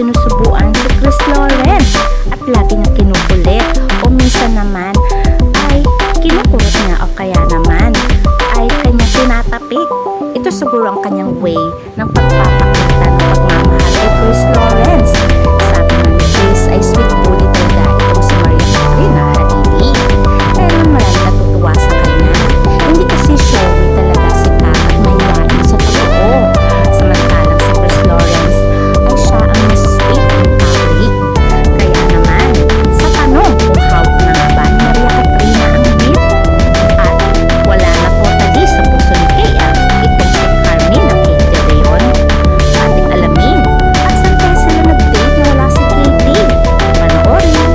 sinusubuan si Chris Lawrence at lagi nga kinukulit o minsan naman ay kinukurot niya o kaya naman ay kanya tinatapik. Ito siguro ang kanyang way ng pagpapakita ng pagmamahal kay Chris Lawrence. Sabi nga ni Chris ay sweet bully talaga itong si Maria Katrina Halili. Pero marami natutuwa sa kanya. Hindi kasi showy talaga si Kat at mahihain sa totoo. Samantalang si Chris Lawrence ay siya ang mas sweet in public. Kaya naman, sa tanong kung hawak na nga ba ni Maria Katrina ang beat at wala na totally sa puso ni Kea itong si Carmina Kate De Leon, ating alamin at saan kaya sila nag-date na wala si Katie. Panoorin.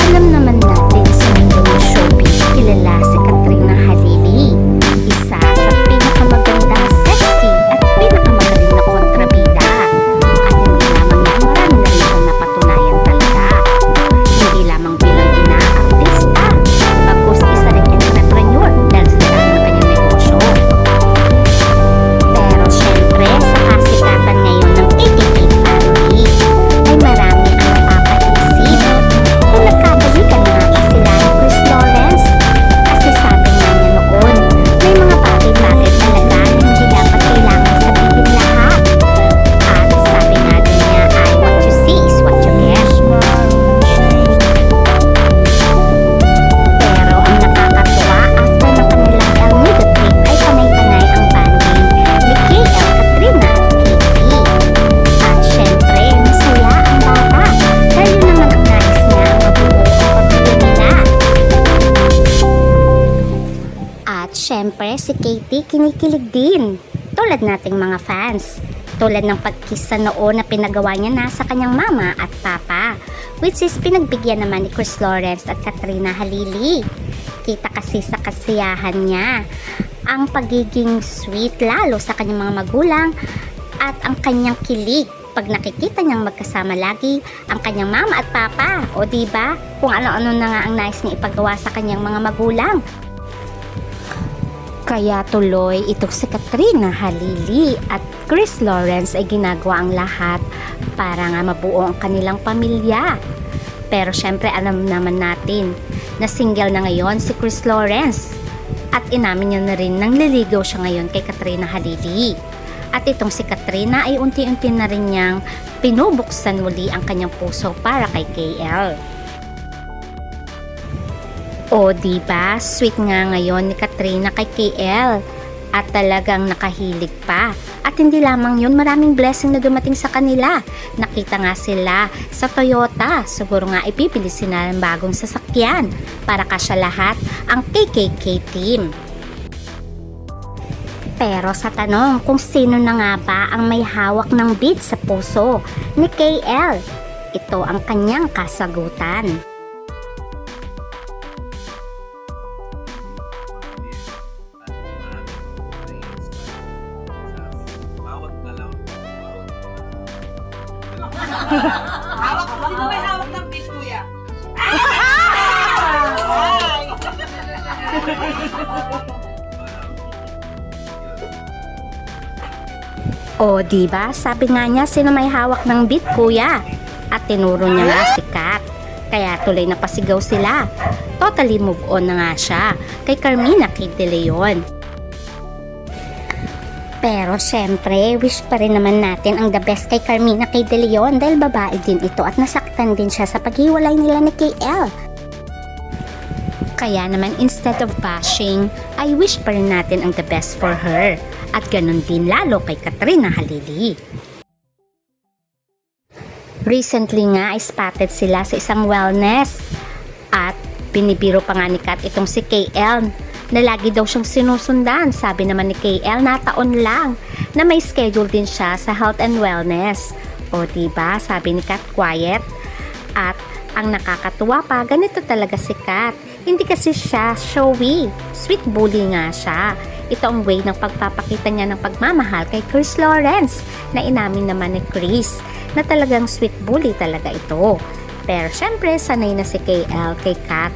Alam naman natin sa mundo ng showbiz, kilala si Katrina Halili. Isa sa pinakamaganda, sexy at pinakamagaling na kontrabida. At hindi lamang yan, marami na rin siyang napatunayan talaga. Hindi lamang bilang ina, artista, bagkus isa rin entrepreneur dahil sa dami ng kanyang negosyo. Pero syempre, sa kasikatan ngayon ng KKK family, ay marami ang napapaisip kung nagkabalikan na nga ba sila ni Chris Lawrence. Kasi sabi nga niya noon, may mga bagay-bagay talaga na hindi dapat kailangan sabihin lahat. At sabi nga din niya ay what you see is what you get. Pero ang nakakatuwa, after ng kanilang El Nido trip ay panay-panay ang banding ni KL, Katrina at Katie. At syempre, masaya ang bata dahil yun naman ang nais niya ang mabuo ang pamilya nila. At syempre, si Katie kinikilig din, tulad nating mga fans. Tulad ng pag-kiss sa noo na pinagawa niya na sa kanyang mama at papa, which is pinagbigyan naman ni Chris Lawrence at Katrina Halili. Kita kasi sa kasiyahan niya ang pagiging sweet lalo sa kanyang mga magulang at ang kanyang kilig pag nakikita niyang magkasama lagi ang kanyang mama at papa. O diba? Kung ano-ano na nga ang nais niya ipagawa sa kanyang mga magulang. Kaya tuloy itong si Katrina Halili at Chris Lawrence ay ginagawa ang lahat para nga mabuo ang kanilang pamilya. Pero syempre alam naman natin na single na ngayon si Chris Lawrence at inamin niya na rin nang liligaw siya ngayon kay Katrina Halili. At itong si Katrina ay unti-unti na rin niyang pinubuksan muli ang kanyang puso para kay KL. O diba, sweet nga ngayon ni Katrina kay KL at talagang nakahilig pa. At hindi lamang yun, maraming blessing na dumating sa kanila. Nakita nga sila sa Toyota. Siguro nga ipipili sila ng bagong sasakyan para kasya lahat ang KKK team. Pero sa tanong kung sino na nga ba ang may hawak ng beat sa puso ni KL, ito ang kanyang kasagutan. Sino may hawak ng beat, kuya? O diba, sabi nga niya sino may hawak ng beat, kuya? At tinuro niya nga si Kat. Kaya tuloy na pasigaw sila. Totally move on na nga siya kay Carmina Kate De Leon. Pero syempre, wish pa rin naman natin ang the best kay Carmina Kate De Leon dahil babae din ito at nasaktan din siya sa paghiwalay nila ni KL. Kaya naman instead of bashing, I wish pa rin natin ang the best for her. At ganun din lalo kay Katrina Halili. Recently nga ay spotted sila sa isang wellness. At binibiro pa nga ni Kat itong si KL na lagi daw siyang sinusundan. Sabi naman ni KL na taon lang na may schedule din siya sa health and wellness. O diba, sabi ni Kat, quiet. At ang nakakatuwa pa, ganito talaga si Kat. Hindi kasi siya showy. Sweet bully nga siya. Ito ang way ng pagpapakita niya ng pagmamahal kay Chris Lawrence na inamin naman ni Chris na talagang sweet bully talaga ito. Pero syempre sanay na si KL kay Kat.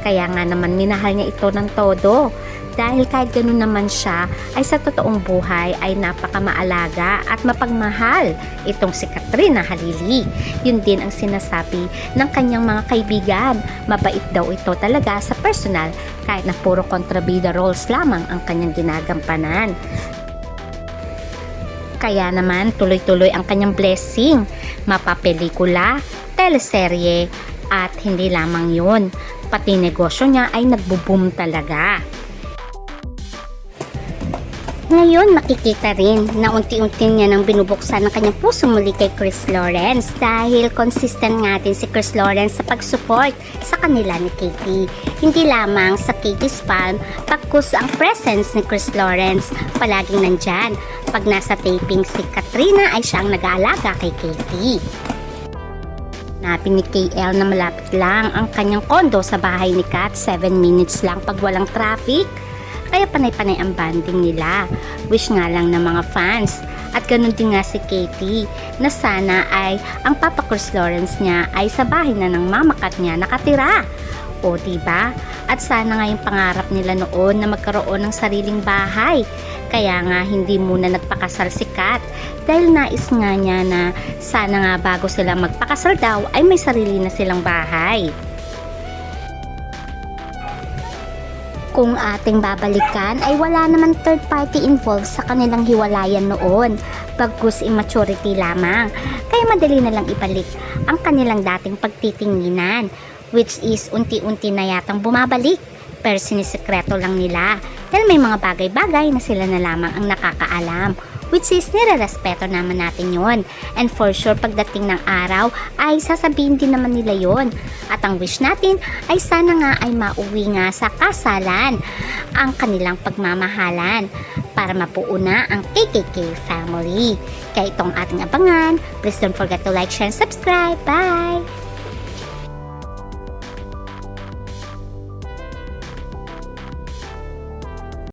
Kaya nga naman minahal niya ito ng todo. Dahil kahit ganun naman siya, ay sa totoong buhay ay napakamaalaga at mapagmahal itong si Katrina Halili. Yun din ang sinasabi ng kanyang mga kaibigan. Mabait daw ito talaga sa personal kahit na puro kontrabida roles lamang ang kanyang ginagampanan. Kaya naman tuloy-tuloy ang kanyang blessing, mapapelikula, teleserye at hindi lamang yun. Pati negosyo niya ay nagbo-boom talaga. Ngayon makikita rin na unti-unti niya nang binubuksan ng kanyang puso muli kay Chris Lawrence dahil consistent nga din si Chris Lawrence sa pag-support sa kanila ni Katie. Hindi lamang sa Katie's Palm, pagkus ang presence ni Chris Lawrence palaging nandyan. Pag nasa taping si Katrina ay siya ang nag-aalaga kay Katie. Hanapin ni KL na malapit lang ang kanyang kondo sa bahay ni Kat, 7 minutes lang pag walang traffic. Kaya panay-panay ang banding nila. Wish nga lang ng mga fans. At ganun din nga si Katie na sana ay ang Papa Chris Lawrence niya ay sa bahay na ng mama Kat niya nakatira. O diba? At sana nga yung pangarap nila noon na magkaroon ng sariling bahay. Kaya nga hindi muna nagpakasal si Kat dahil nais nga niya na sana nga bago sila magpakasal daw ay may sarili na silang bahay. Kung ating babalikan ay wala naman third party involved sa kanilang hiwalayan noon, bagkus immaturity lamang, kaya madali na lang ibalik ang kanilang dating pagtitinginan, which is unti-unti na yatang bumabalik, pero sinisekreto lang nila dahil may mga bagay-bagay na sila na lamang ang nakakaalam, which is nire-respeto naman natin yon. And for sure pagdating ng araw ay sasabihin din naman nila yon. At ang wish natin ay sana nga ay mauwi nga sa kasalan ang kanilang pagmamahalan para mapuo na ang KKK family. Kaya itong ating abangan. Please don't forget to like, share, and subscribe. Bye!